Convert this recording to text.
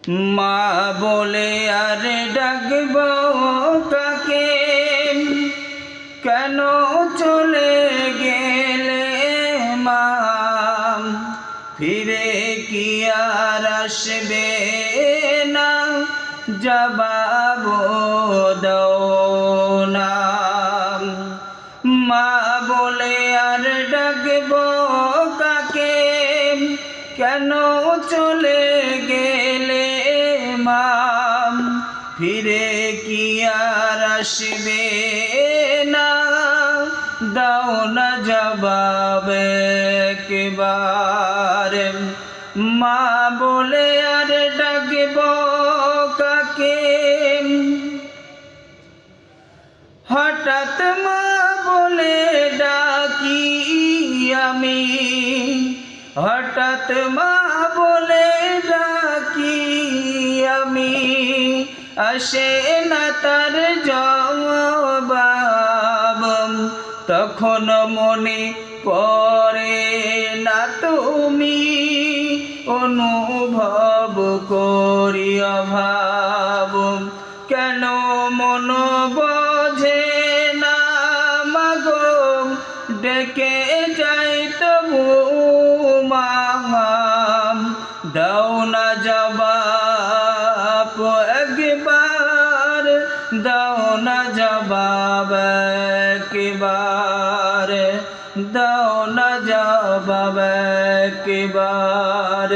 মা বলে আর ডাকব কাকে, কেন চলে গেলে মা, ফিরে কি আর আসবে না, জবাব দাও না। মা বলে আর ডাকব কাকে, কেন চলে গেলে মা, ফিরে কি আর আসবে না, দাও না জবাব একবার। মা বলে আর ডাকব কাকে, হঠাৎ মা বলে ডাকি আমি, হঠাৎ মা বলে ডাকি আমি, আসে না তার জবাব, তখন মনে পড়ে না তুমি, অনুভব করি অভাব, কেন মন বোঝে না মাগো, ডেকে যাই তবু মা, দাও না জবাব একবার, দাও না জবাব একবার, দাও না জবাব একবার।